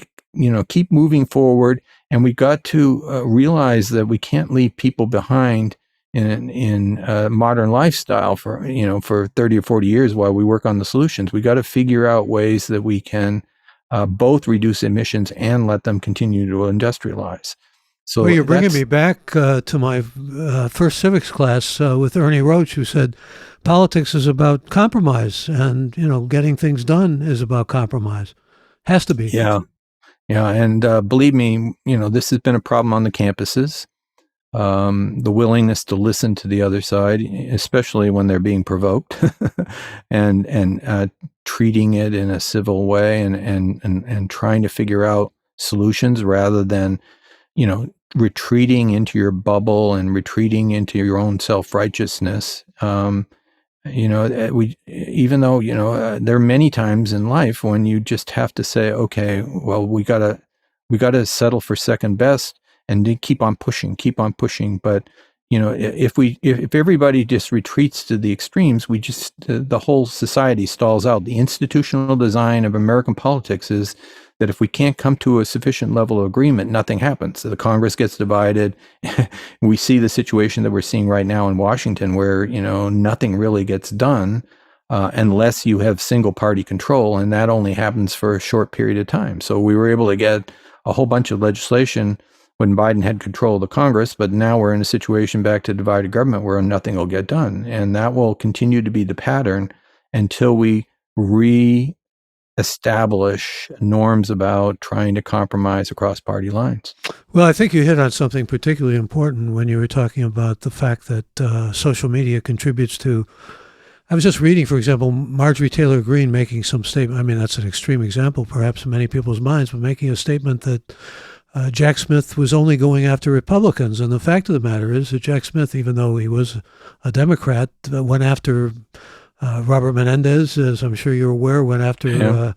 keep moving forward, and we got to realize that we can't leave people behind in a modern lifestyle for 30 or 40 years while we work on the solutions. We got to figure out ways that we can both reduce emissions and let them continue to industrialize. So well, you're bringing me back to my first civics class with Ernie Roach, who said politics is about compromise, and getting things done is about compromise. Has to be. Yeah, and believe me, this has been a problem on the campuses. The willingness to listen to the other side, especially when they're being provoked, and treating it in a civil way, and trying to figure out solutions rather than retreating into your bubble and retreating into your own self-righteousness. Even though, there are many times in life when you just have to say, okay, well, we gotta settle for second best and keep on pushing. But, if everybody just retreats to the extremes, the whole society stalls out. The institutional design of American politics is that if we can't come to a sufficient level of agreement, nothing happens. So the Congress gets divided. We see the situation that we're seeing right now in Washington where, nothing really gets done unless you have single party control. And that only happens for a short period of time. So we were able to get a whole bunch of legislation when Biden had control of the Congress, but now we're in a situation back to divided government where nothing will get done. And that will continue to be the pattern until we establish norms about trying to compromise across party lines. Well, I think you hit on something particularly important when you were talking about the fact that social media contributes to. I was just reading, for example, Marjorie Taylor Greene making some statement. I mean, that's an extreme example, perhaps in many people's minds, but making a statement that Jack Smith was only going after Republicans. And the fact of the matter is that Jack Smith, even though he was a Democrat, went after Robert Menendez, as I'm sure you're aware, went after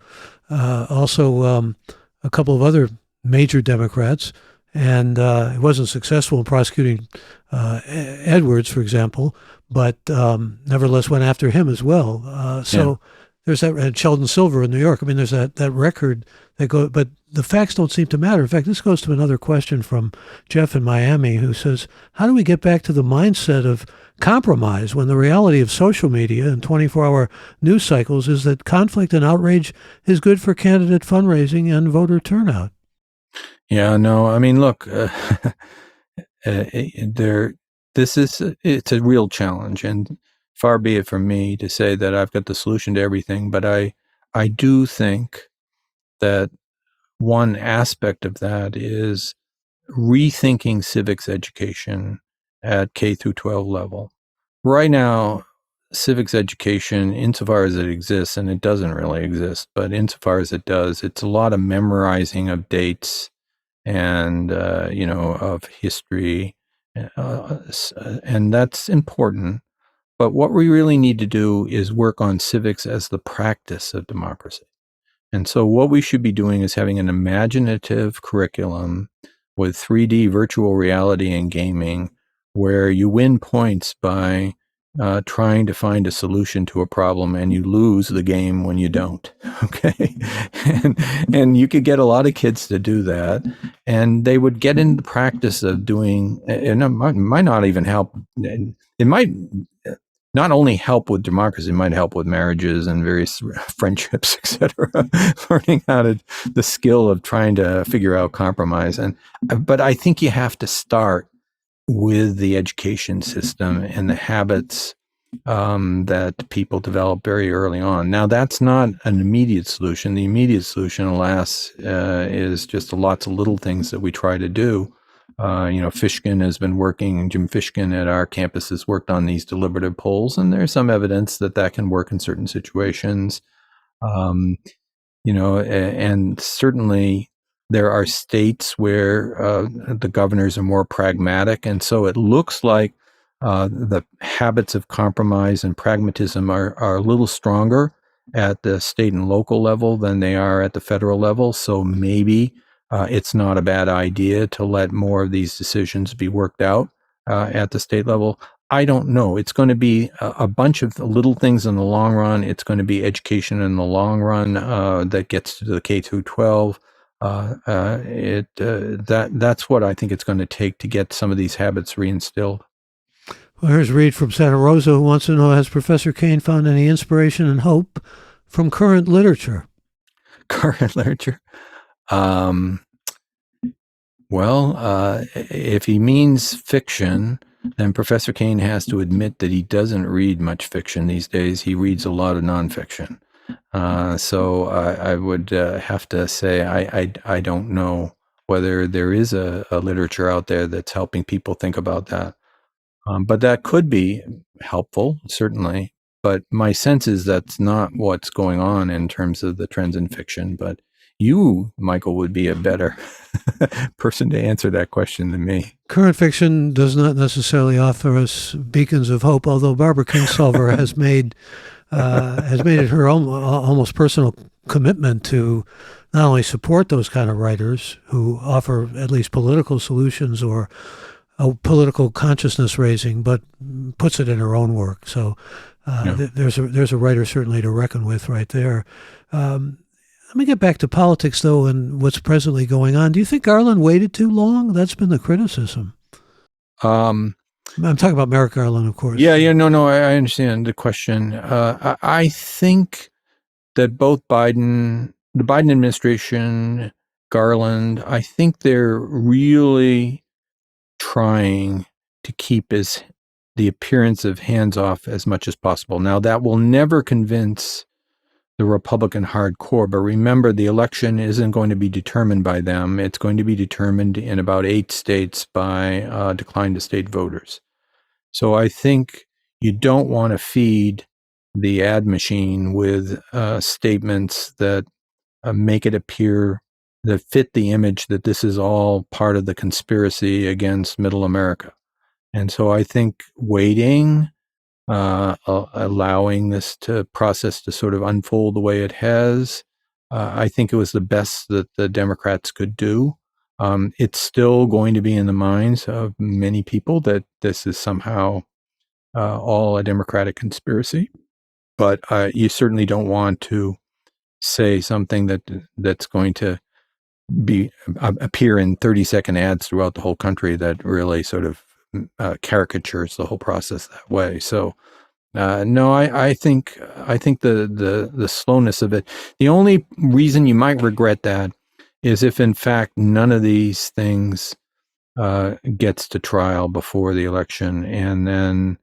also a couple of other major Democrats. and he wasn't successful in prosecuting Edwards, for example, but nevertheless went after him as well. So there's that, and Sheldon Silver in New York. I mean, there's that record that go, but the facts don't seem to matter. In fact, this goes to another question from Jeff in Miami, who says, how do we get back to the mindset of compromise when the reality of social media and 24-hour news cycles is that conflict and outrage is good for candidate fundraising and voter turnout? Yeah, no, I mean, look, it's a real challenge, and far be it from me to say that I've got the solution to everything, but I do think that one aspect of that is rethinking civics education at K through 12 level. Right now, civics education, insofar as it exists, and it doesn't really exist, but insofar as it does, it's a lot of memorizing of dates and, of history, and that's important. But what we really need to do is work on civics as the practice of democracy. And so what we should be doing is having an imaginative curriculum with 3D virtual reality and gaming where you win points by trying to find a solution to a problem and you lose the game when you don't. Okay. and you could get a lot of kids to do that and they would get into the practice of doing, and it might not even help. It might not only help with democracy, it might help with marriages and various friendships, etc. Learning the skill of trying to figure out compromise. But I think you have to start with the education system and the habits that people develop very early on. Now, that's not an immediate solution. The immediate solution, alas, is just lots of little things that we try to do. Fishkin has been working, Jim Fishkin at our campus has worked on these deliberative polls, and there's some evidence that can work in certain situations. And certainly there are states where the governors are more pragmatic. And so it looks like the habits of compromise and pragmatism are a little stronger at the state and local level than they are at the federal level. So maybe it's not a bad idea to let more of these decisions be worked out at the state level. I don't know. It's going to be a bunch of little things in the long run. It's going to be education in the long run that gets to the K through 12. That's what I think it's going to take to get some of these habits reinstilled. Well, here's Reed from Santa Rosa who wants to know, has Professor Cain found any inspiration and hope from current literature? Current literature? If he means fiction, then Professor Cain has to admit that he doesn't read much fiction these days. He reads a lot of nonfiction. So I would have to say I don't know whether there is a literature out there that's helping people think about that. But that could be helpful, certainly. But my sense is that's not what's going on in terms of the trends in fiction. But you, Michael, would be a better person to answer that question than me. Current fiction does not necessarily offer us beacons of hope, although Barbara Kingsolver has made it her own almost personal commitment to not only support those kind of writers who offer at least political solutions or political consciousness raising, but puts it in her own work. So there's a writer certainly to reckon with right there. Let me get back to politics, though, and what's presently going on. Do you think Garland waited too long? That's been the criticism. I'm talking about Merrick Garland, of course. Yeah, no, I understand the question. I think that both the Biden administration, Garland, I think they're really trying to keep the appearance of hands off as much as possible. Now, that will never convince the Republican hardcore, but remember, the election isn't going to be determined by them. It's going to be determined in about 8 states by decline to state voters. So I think you don't want to feed the ad machine with statements that make it appear that fit the image that this is all part of the conspiracy against middle America. And so I think waiting, allowing this process to sort of unfold the way it has, I think it was the best that the Democrats could do. It's still going to be in the minds of many people that this is somehow all a Democratic conspiracy. But you certainly don't want to say something that's going to be appear in 30-second ads throughout the whole country that really sort of caricatures the whole process that way. So no, I think the slowness of it. The only reason you might regret that is if in fact none of these things gets to trial before the election, and then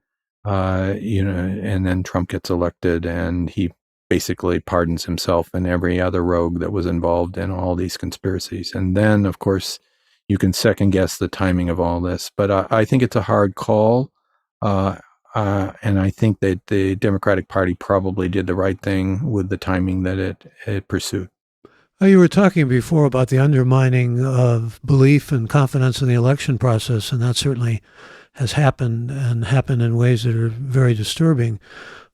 and then Trump gets elected, and he basically pardons himself and every other rogue that was involved in all these conspiracies, and then of course you can second guess the timing of all this. But I think it's a hard call, and I think that the Democratic Party probably did the right thing with the timing that it pursued. You were talking before about the undermining of belief and confidence in the election process, and that certainly has happened and happened in ways that are very disturbing.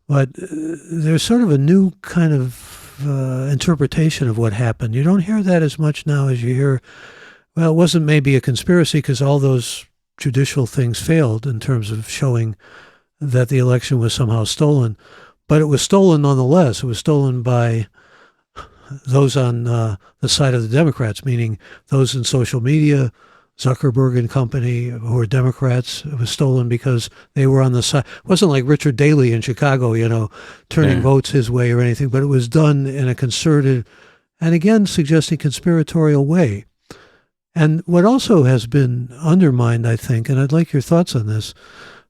But there's sort of a new kind of interpretation of what happened. You don't hear that as much now as you hear, well, it wasn't maybe a conspiracy because all those judicial things failed in terms of showing that the election was somehow stolen. But it was stolen nonetheless. It was stolen by those on the side of the Democrats, meaning those in social media, Zuckerberg and company, who are Democrats. It was stolen because they were on the side. It wasn't like Richard Daley in Chicago, turning votes his way or anything, but it was done in a concerted and, again, suggesting conspiratorial way. And what also has been undermined, I think, and I'd like your thoughts on this,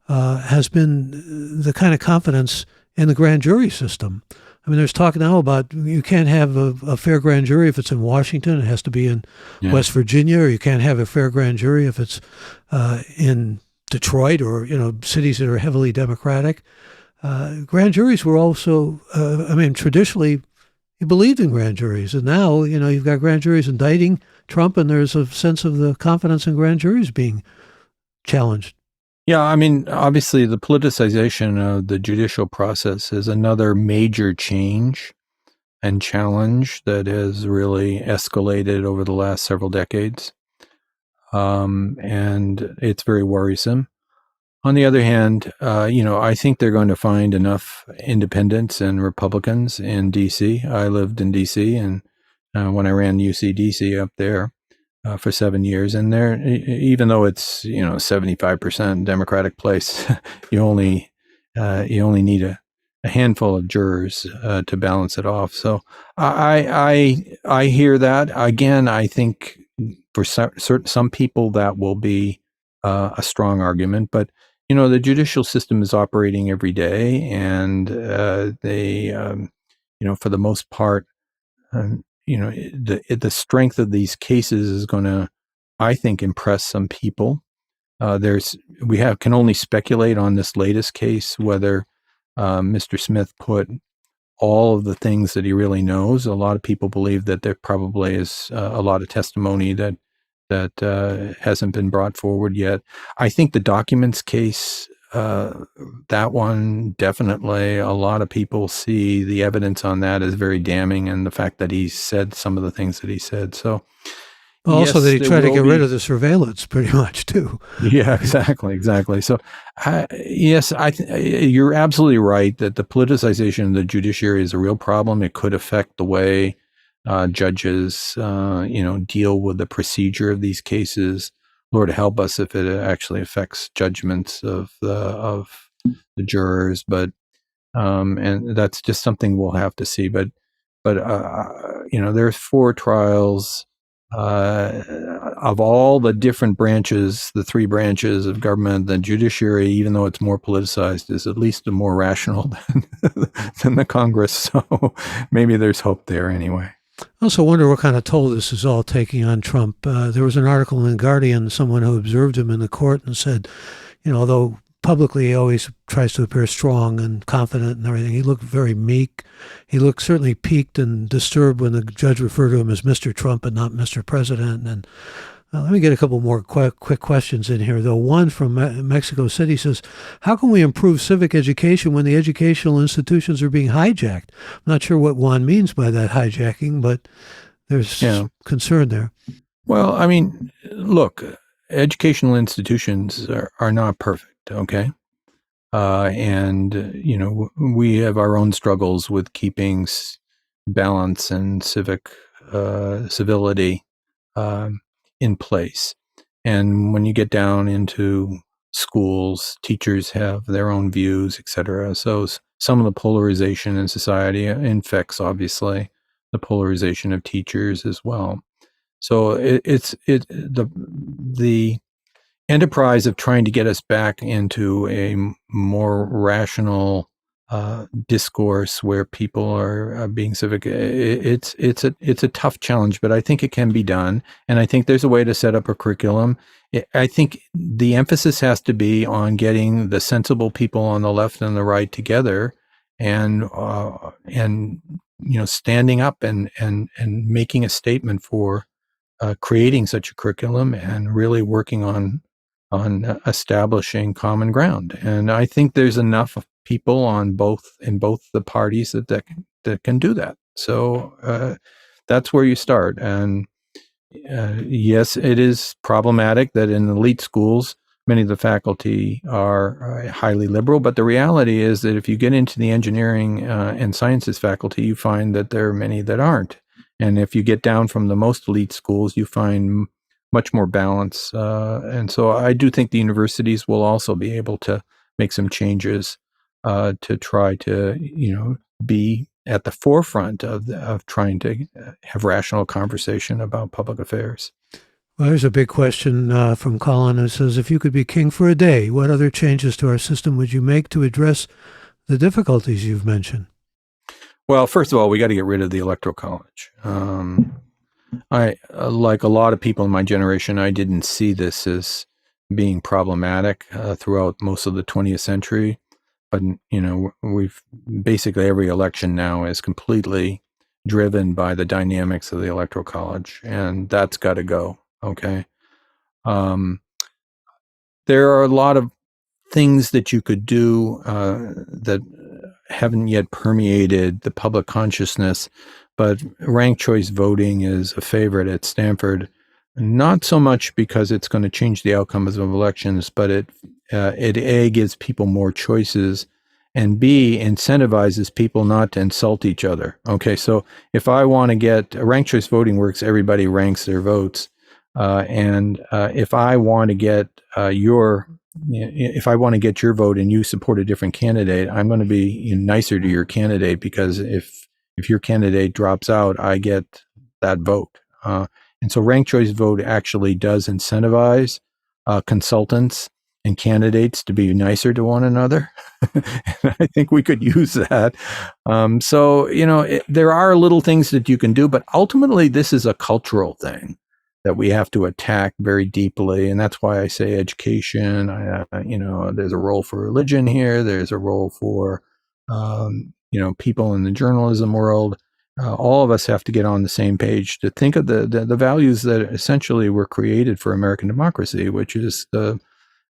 has been the kind of confidence in the grand jury system. I mean, there's talk now about you can't have a fair grand jury if it's in Washington. It has to be in West Virginia, or you can't have a fair grand jury if it's in Detroit or, cities that are heavily Democratic. Grand juries were also, traditionally you believed in grand juries. And now, you've got grand juries indicting Trump, and there's a sense of the confidence in grand juries being challenged. Yeah, I mean, obviously the politicization of the judicial process is another major change and challenge that has really escalated over the last several decades. And it's very worrisome. On the other hand, I think they're going to find enough independents and Republicans in D.C. I lived in D.C. and when I ran UC-DC up there for 7 years, and there, even though it's 75% Democratic place, you only need a handful of jurors to balance it off. So I hear that. Again, I think for some people that will be a strong argument, but the judicial system is operating every day, and they for the most part, the strength of these cases is going to, I think, impress some people. We can only speculate on this latest case whether Mr. Smith put all of the things that he really knows. A lot of people believe that there probably is a lot of testimony that hasn't been brought forward yet. I think the documents case, that one, definitely a lot of people see the evidence on that as very damning, and the fact that he said some of the things that he said. So also that he tried to get rid of the surveillance pretty much too. Yeah, exactly. So yes, you're absolutely right that the politicization of the judiciary is a real problem. It could affect the way judges, deal with the procedure of these cases. Lord help us if it actually affects judgments of the jurors, but and that's just something we'll have to see. But there's 4 trials of all the different branches, the 3 branches of government. The judiciary, even though it's more politicized, is at least more rational than the Congress. So maybe there's hope there anyway. I also wonder what kind of toll this is all taking on Trump. There was an article in The Guardian, someone who observed him in the court and said, although publicly he always tries to appear strong and confident and everything, he looked very meek. He looked certainly piqued and disturbed when the judge referred to him as Mr. Trump and not Mr. President. And let me get a couple more quick questions in here, though. One from Mexico City says, how can we improve civic education when the educational institutions are being hijacked? I'm not sure what Juan means by that hijacking, but there's concern there. Well, I mean, look, educational institutions are not perfect, okay? We have our own struggles with keeping balance and civility um, in place. And when you get down into schools, teachers have their own views, et cetera. So some of the polarization in society infects, obviously, the polarization of teachers as well. So the enterprise of trying to get us back into a more rational discourse where people are being civic. It's a tough challenge, but I think it can be done, and I think there's a way to set up a curriculum. I think the emphasis has to be on getting the sensible people on the left and the right together, and standing up and making a statement for creating such a curriculum and really working on establishing common ground. And I think there's enough of people in both the parties that can do that. So that's where you start. And yes, it is problematic that in elite schools, many of the faculty are highly liberal. But the reality is that if you get into the engineering and sciences faculty, you find that there are many that aren't. And if you get down from the most elite schools, you find much more balance. And so I do think the universities will also be able to make some changes to try to, be at the forefront of trying to have rational conversation about public affairs. Well, here's a big question from Colin. It says, if you could be king for a day, what other changes to our system would you make to address the difficulties you've mentioned? Well, first of all, we got to get rid of the Electoral College. I, like a lot of people in my generation, I didn't see this as being problematic throughout most of the 20th century. But, we've basically every election now is completely driven by the dynamics of the Electoral College, and that's got to go. Okay. There are a lot of things that you could do that haven't yet permeated the public consciousness, but ranked choice voting is a favorite at Stanford. Not so much because it's going to change the outcomes of elections, but it A, gives people more choices, and B, incentivizes people not to insult each other. Okay, so if I want to get ranked choice voting works, everybody ranks their votes. And if I want to get if I want to get your vote and you support a different candidate, I'm going to be nicer to your candidate, because if your candidate drops out, I get that vote. And so ranked choice vote actually does incentivize consultants and candidates to be nicer to one another. And I think we could use that. There are little things that you can do, but ultimately this is a cultural thing that we have to attack very deeply. And that's why I say education. There's a role for religion here. There's a role for, people in the journalism world. All of us have to get on the same page to think of the values that essentially were created for American democracy, which is the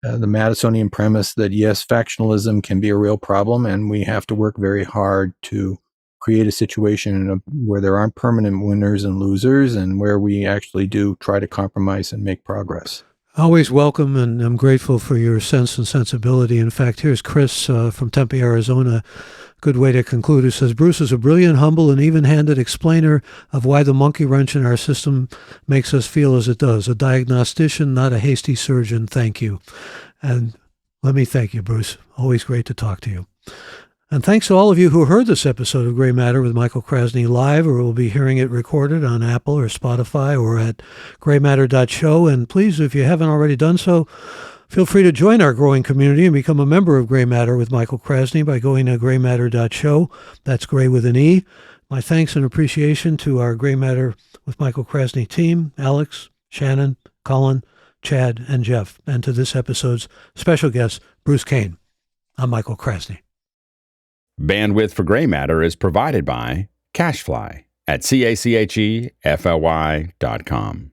Madisonian premise that, yes, factionalism can be a real problem, and we have to work very hard to create a situation where there aren't permanent winners and losers, and where we actually do try to compromise and make progress. Always welcome, and I'm grateful for your sense and sensibility. In fact, here's Chris from Tempe, Arizona. Good way to conclude. Who says, Bruce is a brilliant, humble, and even-handed explainer of why the monkey wrench in our system makes us feel as it does. A diagnostician, not a hasty surgeon. Thank you. And let me thank you, Bruce. Always great to talk to you. And thanks to all of you who heard this episode of Gray Matter with Michael Krasny live, or will be hearing it recorded on Apple or Spotify or at graymatter.show. And please, if you haven't already done so, feel free to join our growing community and become a member of Gray Matter with Michael Krasny by going to graymatter.show. That's Gray with an E. My thanks and appreciation to our Gray Matter with Michael Krasny team, Alex, Shannon, Colin, Chad, and Jeff, and to this episode's special guest, Bruce Cain. I'm Michael Krasny. Bandwidth for Gray Matter is provided by CashFly at CACHEFLY.com.